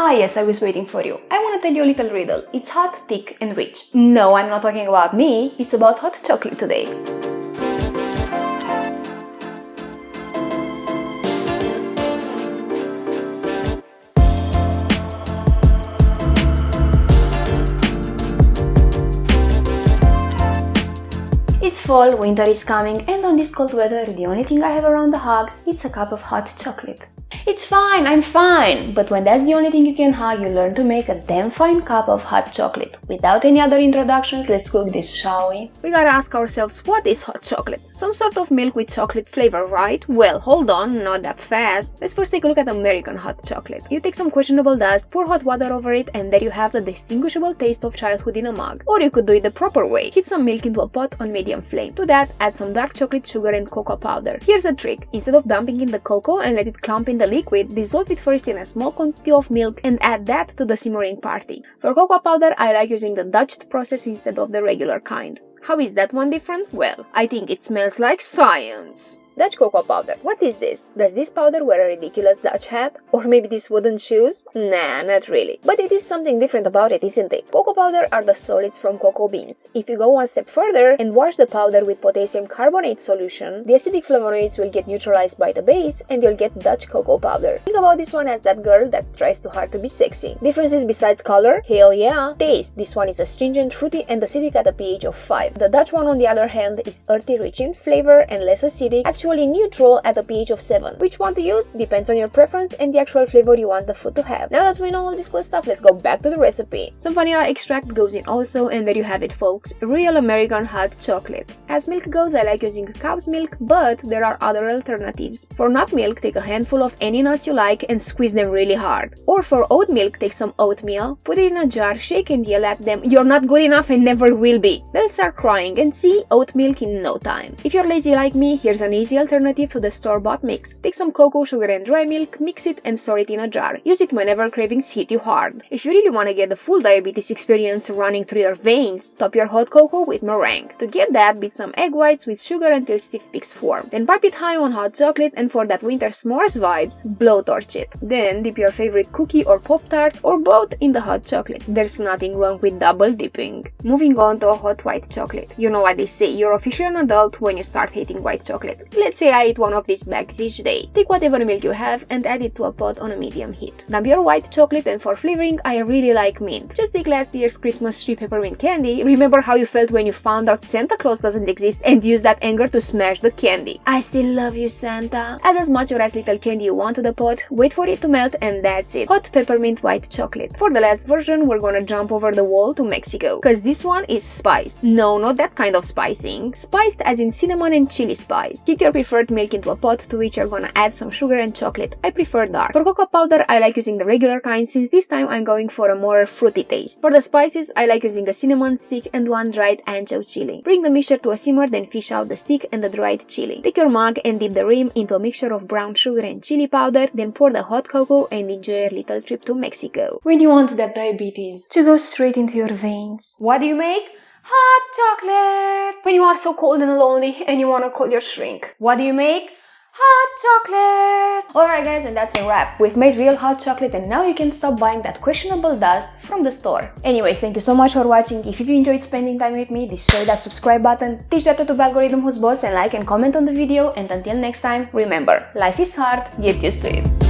Ah yes, I was waiting for you. I want to tell you a little riddle. It's hot, thick and rich. No, I'm not talking about me. It's about hot chocolate today. It's fall, winter is coming, and on this cold weather, the only thing I have around the hug, it's a cup of hot chocolate. It's fine, I'm fine! But when that's the only thing you can hug, you learn to make a damn fine cup of hot chocolate. Without any other introductions, let's cook this, shall we? We gotta ask ourselves, what is hot chocolate? Some sort of milk with chocolate flavor, right? Well, hold on, not that fast. Let's first take a look at American hot chocolate. You take some questionable dust, pour hot water over it, and there you have the distinguishable taste of childhood in a mug. Or you could do it the proper way. Heat some milk into a pot on medium flame. To that, add some dark chocolate, sugar and cocoa powder. Here's a trick. Instead of dumping in the cocoa and let it clump in the liquid, dissolve it first in a small quantity of milk and add that to the simmering party. For cocoa powder, I like using the Dutched process instead of the regular kind. How is that one different? Well, I think it smells like science. Dutch cocoa powder. What is this? Does this powder wear a ridiculous Dutch hat? Or maybe these wooden shoes? Nah, not really. But it is something different about it, isn't it? Cocoa powder are the solids from cocoa beans. If you go one step further and wash the powder with potassium carbonate solution, the acidic flavonoids will get neutralized by the base and you'll get Dutch cocoa powder. Think about this one as that girl that tries too hard to be sexy. Differences besides color? Hell yeah! Taste. This one is astringent, fruity and acidic at a pH of 5. The Dutch one on the other hand is earthy, rich in flavor and less acidic, actually neutral at a pH of 7. Which one to use? Depends on your preference and the actual flavor you want the food to have. Now that we know all this cool stuff, let's go back to the recipe. Some vanilla extract goes in also, and there you have it folks, real American hot chocolate. As milk goes, I like using cow's milk, but there are other alternatives. For nut milk, take a handful of any nuts you like and squeeze them really hard. Or for oat milk, take some oatmeal, put it in a jar, shake and yell at them, "You're not good enough and never will be." They'll start crying and see oat milk in no time. If you're lazy like me, here's an easy alternative to the store-bought mix. Take some cocoa, sugar and dry milk, mix it and store it in a jar. Use it whenever cravings hit you hard. If you really want to get the full diabetes experience running through your veins, top your hot cocoa with meringue. To get that, beat some egg whites with sugar until stiff peaks form. Then pipe it high on hot chocolate and for that winter s'mores vibes, blowtorch it. Then dip your favorite cookie or Pop-Tart or both in the hot chocolate. There's nothing wrong with double dipping. Moving on to a hot white chocolate. You know what they say, you're officially an adult when you start hating white chocolate. Let's say I eat one of these bags each day. Take whatever milk you have and add it to a pot on a medium heat. Dump your white chocolate and for flavoring, I really like mint. Just take last year's Christmas tree peppermint candy. Remember how you felt when you found out Santa Claus doesn't exist and use that anger to smash the candy. I still love you, Santa. Add as much or as little candy you want to the pot, wait for it to melt and that's it. Hot peppermint white chocolate. For the last version, we're gonna jump over the wall to Mexico, cause this one is spiced. No, not that kind of spicing. Spiced as in cinnamon and chili spice. Kick your preferred milk into a pot to which you're gonna add some sugar and chocolate. I prefer dark. For cocoa powder, I like using the regular kind since this time I'm going for a more fruity taste. For the spices, I like using a cinnamon stick and one dried ancho chili. Bring the mixture to a simmer, then fish out the stick and the dried chili. Take your mug and dip the rim into a mixture of brown sugar and chili powder, then pour the hot cocoa and enjoy your little trip to Mexico. When you want that diabetes to go straight into your veins, what do you make? Hot chocolate! When you are so cold and lonely and you wanna call your shrink, what do you make? Hot chocolate! Alright guys, and that's a wrap. We've made real hot chocolate and now you can stop buying that questionable dust from the store. Anyways, thank you so much for watching. If you enjoyed spending time with me, destroy that subscribe button, teach that YouTube algorithm who's boss, and like and comment on the video. And until next time, remember, life is hard, get used to it.